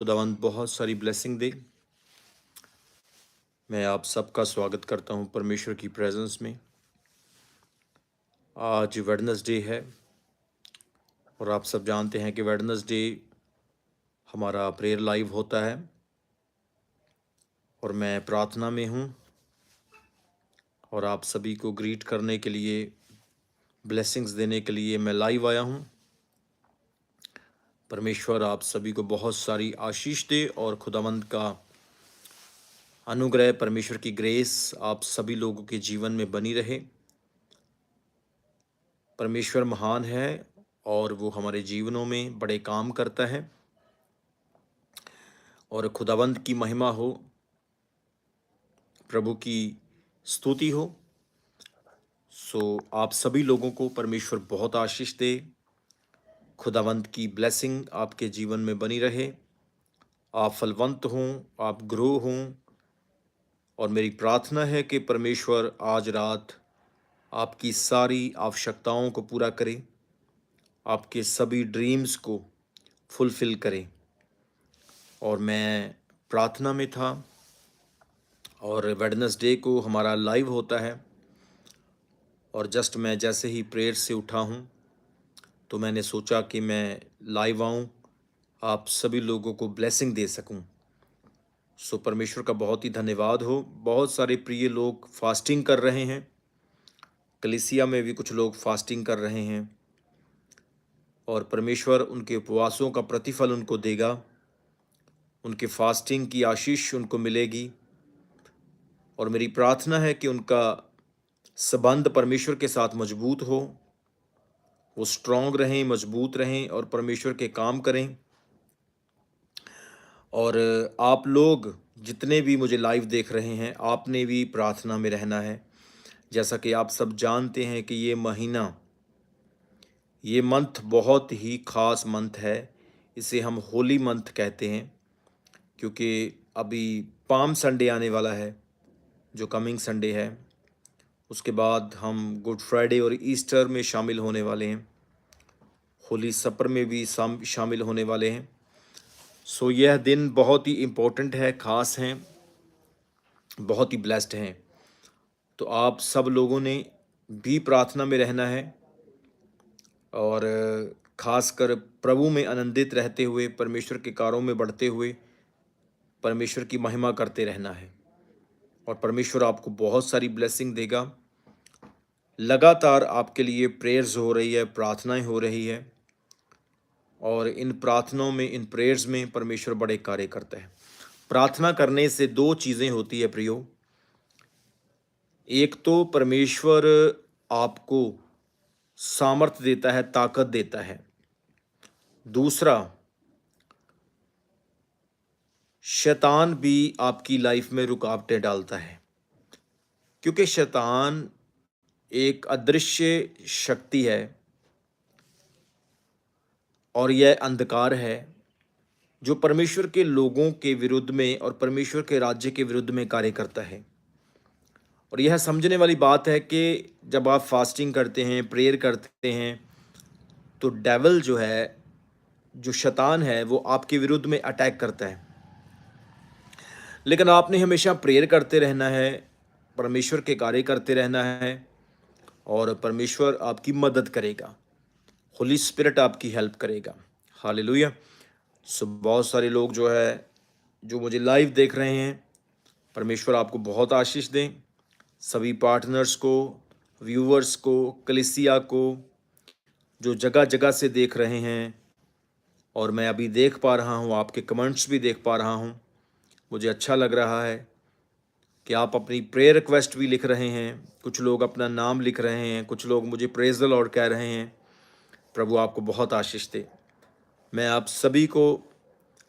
खुदावंद बहुत सारी ब्लेसिंग दे। मैं आप सबका स्वागत करता हूं परमेश्वर की प्रेजेंस में। आज वेडनेसडे है और आप सब जानते हैं कि वेडनेसडे हमारा प्रेयर लाइव होता है और मैं प्रार्थना में हूं और आप सभी को ग्रीट करने के लिए, ब्लेसिंग्स देने के लिए मैं लाइव आया हूं। परमेश्वर आप सभी को बहुत सारी आशीष दे और खुदावंद का अनुग्रह, परमेश्वर की ग्रेस आप सभी लोगों के जीवन में बनी रहे। परमेश्वर महान है और वो हमारे जीवनों में बड़े काम करता है और खुदावंद की महिमा हो, प्रभु की स्तुति हो। आप सभी लोगों को परमेश्वर बहुत आशीष दे। खुदावंद की ब्लेसिंग आपके जीवन में बनी रहे, आप फलवंत हों, आप ग्रो हों। और मेरी प्रार्थना है कि परमेश्वर आज रात आपकी सारी आवश्यकताओं को पूरा करे, आपके सभी ड्रीम्स को फुलफिल करे। और मैं प्रार्थना में था और वेडनेसडे को हमारा लाइव होता है और जस्ट मैं जैसे ही प्रेयर से उठा हूँ तो मैंने सोचा कि मैं लाइव आऊँ, आप सभी लोगों को ब्लेसिंग दे सकूँ। परमेश्वर का बहुत ही धन्यवाद हो। बहुत सारे प्रिय लोग फास्टिंग कर रहे हैं, कलीसिया में भी कुछ लोग फास्टिंग कर रहे हैं और परमेश्वर उनके उपवासों का प्रतिफल उनको देगा, उनके फास्टिंग की आशीष उनको मिलेगी। और मेरी प्रार्थना है कि उनका संबंध परमेश्वर के साथ मजबूत हो, वो स्ट्रांग रहें, मजबूत रहें और परमेश्वर के काम करें। और आप लोग जितने भी मुझे लाइव देख रहे हैं, आपने भी प्रार्थना में रहना है। जैसा कि आप सब जानते हैं कि ये महीना, ये मंथ बहुत ही ख़ास मंथ है। इसे हम होली मंथ कहते हैं क्योंकि अभी पाम संडे आने वाला है, जो कमिंग संडे है। उसके बाद हम गुड फ्राइडे और ईस्टर में शामिल होने वाले हैं, होली सपर में भी शामिल होने वाले हैं। यह दिन बहुत ही इम्पोर्टेंट है, ख़ास हैं, बहुत ही ब्लेस्ड हैं। तो आप सब लोगों ने भी प्रार्थना में रहना है और ख़ासकर प्रभु में आनंदित रहते हुए, परमेश्वर के कार्यों में बढ़ते हुए परमेश्वर की महिमा करते रहना है और परमेश्वर आपको बहुत सारी ब्लेसिंग देगा। लगातार आपके लिए प्रेयर्स हो रही है, प्रार्थनाएं हो रही है और इन प्रार्थनाओं में, इन प्रेयर्स में परमेश्वर बड़े कार्य करता है। प्रार्थना करने से दो चीज़ें होती है प्रियो। एक तो परमेश्वर आपको सामर्थ देता है, ताकत देता है। दूसरा, शैतान भी आपकी लाइफ में रुकावटें डालता है क्योंकि शैतान एक अदृश्य शक्ति है और यह अंधकार है जो परमेश्वर के लोगों के विरुद्ध में और परमेश्वर के राज्य के विरुद्ध में कार्य करता है। और यह समझने वाली बात है कि जब आप फास्टिंग करते हैं, प्रेयर करते हैं, तो डेविल जो है, जो शैतान है, वो आपके विरुद्ध में अटैक करता है। लेकिन आपने हमेशा प्रेयर करते रहना है, परमेश्वर के कार्य करते रहना है और परमेश्वर आपकी मदद करेगा, होली स्पिरिट आपकी हेल्प करेगा। हालेलुया। बहुत सारे लोग जो है, जो मुझे लाइव देख रहे हैं, परमेश्वर आपको बहुत आशीष दें। सभी पार्टनर्स को, व्यूवर्स को, कलीसिया को, जो जगह जगह से देख रहे हैं, और मैं अभी देख पा रहा हूँ, आपके कमेंट्स भी देख पा रहा हूँ। मुझे अच्छा लग रहा है कि आप अपनी प्रेयर रिक्वेस्ट भी लिख रहे हैं, कुछ लोग अपना नाम लिख रहे हैं, कुछ लोग मुझे प्रेज द लॉर्ड कह रहे हैं। प्रभु आपको बहुत आशीष दे। मैं आप सभी को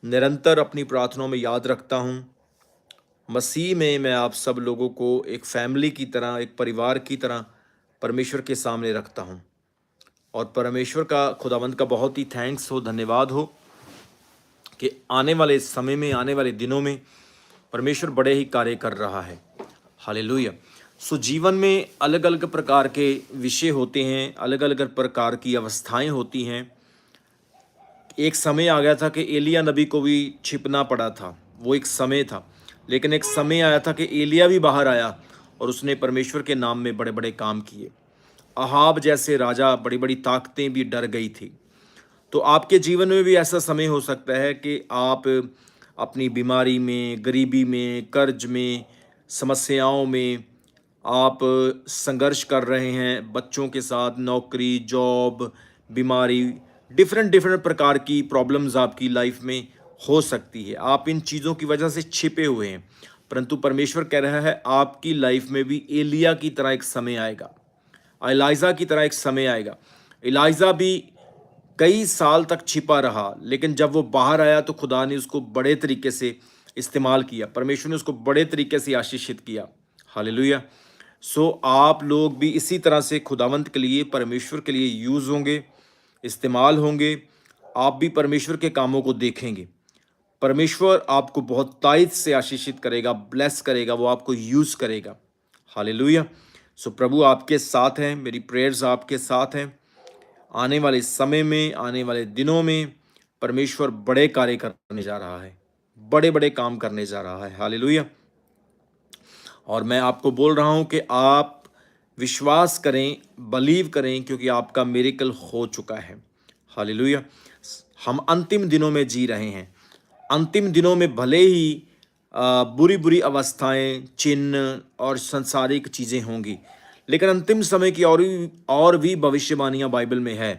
निरंतर अपनी प्रार्थनाओं में याद रखता हूँ। मसीह में मैं आप सब लोगों को एक फैमिली की तरह, एक परिवार की तरह परमेश्वर के सामने रखता हूँ और परमेश्वर का, खुदावंद का बहुत ही थैंक्स हो, धन्यवाद हो कि आने वाले समय में, आने वाले दिनों में परमेश्वर बड़े ही कार्य कर रहा है। हालेलुया। जीवन में अलग अलग प्रकार के विषय होते हैं, अलग अलग प्रकार की अवस्थाएं होती हैं। एक समय आ गया था कि एलिया नबी को भी छिपना पड़ा था, वो एक समय था। लेकिन एक समय आया था कि एलिया भी बाहर आया और उसने परमेश्वर के नाम में बड़े बड़े काम किए। अहाब जैसे राजा, बड़ी बड़ी ताकतें भी डर गई थी। तो आपके जीवन में भी ऐसा समय हो सकता है कि आप अपनी बीमारी में, गरीबी में, कर्ज में, समस्याओं में आप संघर्ष कर रहे हैं, बच्चों के साथ, नौकरी, जॉब, बीमारी, डिफरेंट डिफरेंट प्रकार की प्रॉब्लम्स आपकी लाइफ में हो सकती है। आप इन चीज़ों की वजह से छिपे हुए हैं, परंतु परमेश्वर कह रहा है आपकी लाइफ में भी एलिया की तरह एक समय आएगा, एलाइजा की तरह एक समय आएगा। एलाइजा भी कई साल तक छिपा रहा, लेकिन जब वो बाहर आया तो खुदा ने उसको बड़े तरीके से इस्तेमाल किया, परमेश्वर ने उसको बड़े तरीके से आशीषित किया। हालेलुया। सो आप लोग भी इसी तरह से खुदावंत के लिए, परमेश्वर के लिए यूज़ होंगे, इस्तेमाल होंगे। आप भी परमेश्वर के कामों को देखेंगे। परमेश्वर आपको बहुत तायत से आशीषित करेगा, ब्लेस करेगा, वो आपको यूज़ करेगा। हालेलुया। सो प्रभु आपके साथ हैं, मेरी प्रेयर्स आपके साथ हैं। आने वाले समय में, आने वाले दिनों में परमेश्वर बड़े कार्य करने जा रहा है, बड़े बड़े काम करने जा रहा है। हालेलुया। और मैं आपको बोल रहा हूं कि आप विश्वास करें, बलीव करें, क्योंकि आपका मिरेकल हो चुका है। हालेलुया। हम अंतिम दिनों में जी रहे हैं। अंतिम दिनों में भले ही बुरी बुरी अवस्थाएं, चिन्ह और संसारिक चीज़ें होंगी, लेकिन अंतिम समय की और भी भविष्यवाणियां बाइबल में है।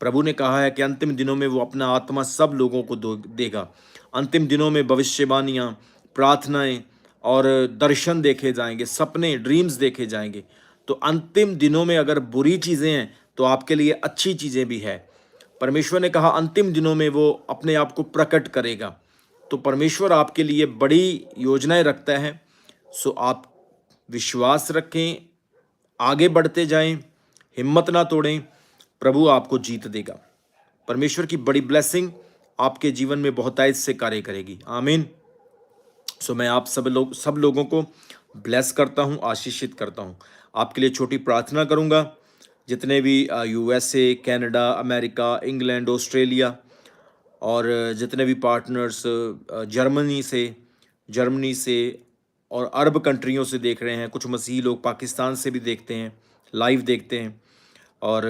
प्रभु ने कहा है कि अंतिम दिनों में वो अपना आत्मा सब लोगों को देगा। अंतिम दिनों में भविष्यवाणियां, प्रार्थनाएं और दर्शन देखे जाएंगे, सपने, ड्रीम्स देखे जाएंगे। तो अंतिम दिनों में अगर बुरी चीज़ें हैं तो आपके लिए अच्छी चीज़ें भी है। परमेश्वर ने कहा अंतिम दिनों में वो अपने आप को प्रकट करेगा। तो परमेश्वर आपके लिए बड़ी योजनाएं रखता है। सो आप विश्वास रखें, आगे बढ़ते जाएं, हिम्मत ना तोड़ें, प्रभु आपको जीत देगा। परमेश्वर की बड़ी ब्लेसिंग आपके जीवन में बहुतायत से कार्य करेगी। आमीन। सो मैं आप सब लोगों को ब्लेस करता हूं, आशीषित करता हूं। आपके लिए छोटी प्रार्थना करूंगा। जितने भी USA, Canada, America, England, Australia और जितने भी पार्टनर्स जर्मनी से और अरब कंट्रियों से देख रहे हैं, कुछ मसीही लोग पाकिस्तान से भी देखते हैं, लाइव देखते हैं, और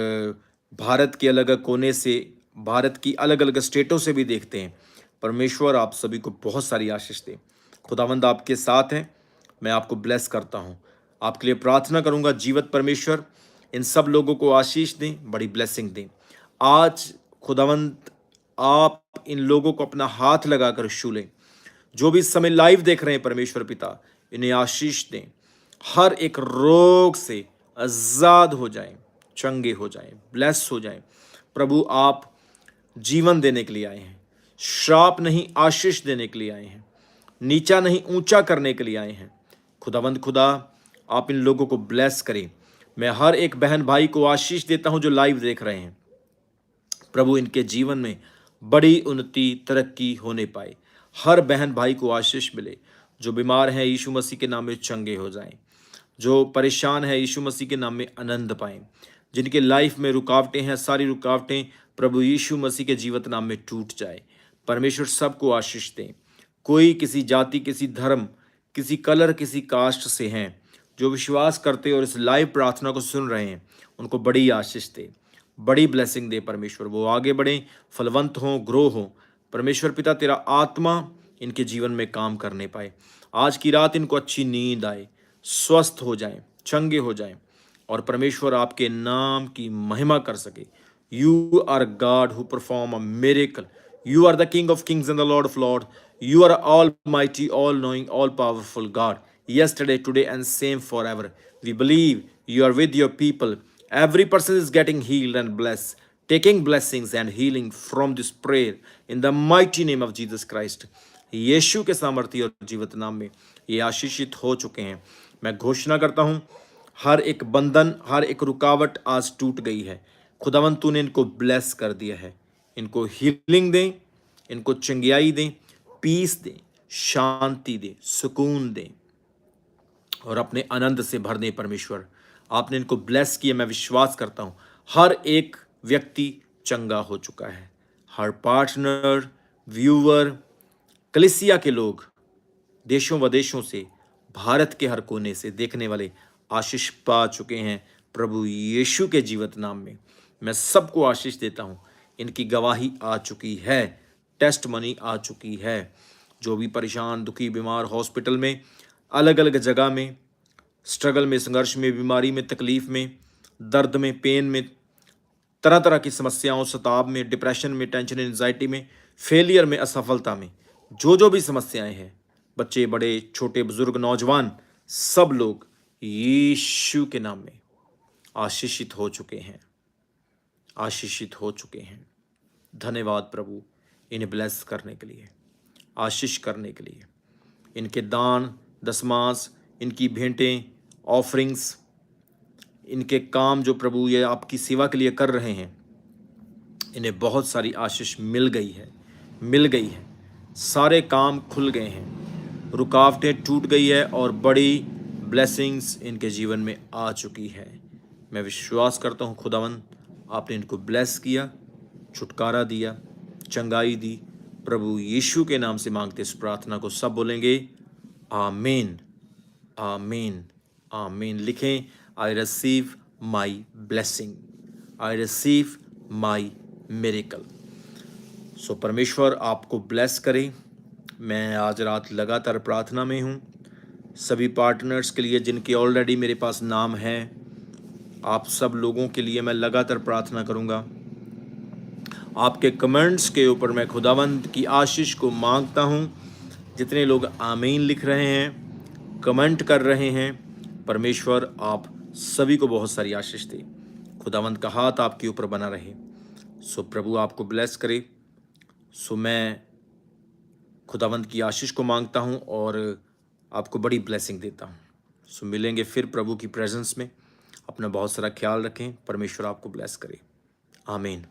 भारत के अलग अलग कोने से, भारत की अलग अलग स्टेटों से भी देखते हैं। परमेश्वर आप सभी को बहुत सारी आशीष दे। खुदावंद आपके साथ हैं। मैं आपको ब्लेस करता हूं। आपके लिए प्रार्थना करूंगा। जीवत परमेश्वर इन सब लोगों को आशीष दें, बड़ी ब्लेसिंग दें। आज खुदावंद आप इन लोगों को अपना हाथ लगाकर छू लें। जो भी इस समय लाइव देख रहे हैं परमेश्वर पिता, इन्हें आशीष दें। हर एक रोग से आजाद हो जाएं, चंगे हो जाएं, ब्लेस हो जाएं। प्रभु आप जीवन देने के लिए आए हैं, श्राप नहीं आशीष देने के लिए आए हैं, नीचा नहीं ऊंचा करने के लिए आए हैं। खुदावंद खुदा आप इन लोगों को ब्लेस करें। मैं हर एक बहन भाई को आशीष देता हूं जो लाइव देख रहे हैं। प्रभु इनके जीवन में बड़ी उन्नति, तरक्की होने पाए। हर बहन भाई को आशीष मिले। जो बीमार हैं यीशु मसीह के नाम में चंगे हो जाएं। जो परेशान है यीशु मसीह के नाम में आनंद पाएं। जिनके लाइफ में रुकावटें हैं, सारी रुकावटें प्रभु यीशु मसीह के जीवित नाम में टूट जाए। परमेश्वर सबको आशीष दें। कोई किसी जाति, किसी धर्म, किसी कलर, किसी कास्ट से हैं, जो विश्वास करते और इस लाइव प्रार्थना को सुन रहे हैं, उनको बड़ी आशीष दे, बड़ी ब्लेसिंग दे। परमेश्वर वो आगे बढ़ें, फलवंत हों, ग्रो हों। परमेश्वर पिता तेरा आत्मा इनके जीवन में काम करने पाए। आज की रात इनको अच्छी नींद आए, स्वस्थ हो जाएं, चंगे हो जाएं, और परमेश्वर आपके नाम की महिमा कर सके। You are God who perform a miracle. You are the King of Kings and the Lord of Lords. You are almighty, all-knowing, all-powerful God. Yesterday, today, and same forever. We believe you are with your people. Every person is getting healed and blessed, taking blessings and healing from this prayer in the mighty name of Jesus Christ. यीशु के सामर्थ्य और जीवित नाम में ये आशीषित हो चुके हैं। मैं घोषणा करता हूँ, हर एक बंधन, हर एक रुकावट आज टूट गई है। खुदावंत तूने इनको ब्लेस कर दिया है। इनको हीलिंग दें, इनको चंगियाई दें, पीस दें, शांति दें, सुकून दें, और अपने आनंद से भर दें। परमेश्वर आपने इनको ब्लेस किया। मैं विश्वास करता हूँ हर एक व्यक्ति चंगा हो चुका है। हर पार्टनर, व्यूअर, कलीसिया के लोग, देशों विदेशों से, भारत के हर कोने से देखने वाले आशीष पा चुके हैं प्रभु यीशु के जीवित नाम में। मैं सबको आशीष देता हूँ। इनकी गवाही आ चुकी है, टेस्ट मनी आ चुकी है। जो भी परेशान, दुखी, बीमार, हॉस्पिटल में, अलग अलग जगह में, स्ट्रगल में, संघर्ष में, बीमारी में, तकलीफ में, दर्द में, पेन में, तरह तरह की समस्याओं, सताव में, डिप्रेशन में, टेंशन, एंजाइटी में, फेलियर में, असफलता में, जो भी समस्याएं हैं, बच्चे, बड़े, छोटे, बुजुर्ग, नौजवान, सब लोग यीशु के नाम में आशीषित हो चुके हैं, आशीषित हो चुके हैं। धन्यवाद प्रभु इन्हें ब्लेस करने के लिए, आशीष करने के लिए। इनके दान, दशमांश, इनकी भेंटें, ऑफरिंग्स, इनके काम जो प्रभु ये आपकी सेवा के लिए कर रहे हैं, इन्हें बहुत सारी आशीष मिल गई है, मिल गई है। सारे काम खुल गए हैं, रुकावटें टूट गई है और बड़ी ब्लेसिंग्स इनके जीवन में आ चुकी है। मैं विश्वास करता हूँ खुदावन आपने इनको ब्लेस किया, छुटकारा दिया, चंगाई दी। प्रभु यीशु के नाम से मांगते इस प्रार्थना को सब बोलेंगे आमीन, आमीन, आमीन। लिखें I receive my blessing, I receive my miracle. So परमेश्वर आपको ब्लेस करे। मैं आज रात लगातार प्रार्थना में हूँ सभी पार्टनर्स के लिए जिनके ऑलरेडी मेरे पास नाम है। आप सब लोगों के लिए मैं लगातार प्रार्थना करूँगा। आपके कमेंट्स के ऊपर मैं खुदावंद की आशीष को मांगता हूँ। जितने लोग आमीन लिख रहे हैं, कमेंट कर रहे हैं, परमेश्वर आप सभी को बहुत सारी आशीष दे। खुदावंद का हाथ आपके ऊपर बना रहे। सो प्रभु आपको ब्लेस करे। सो मैं खुदावंद की आशीष को मांगता हूँ और आपको बड़ी ब्लेसिंग देता हूँ। सो मिलेंगे फिर प्रभु की प्रेजेंस में। अपना बहुत सारा ख्याल रखें। परमेश्वर आपको ब्लेस करे। आमीन।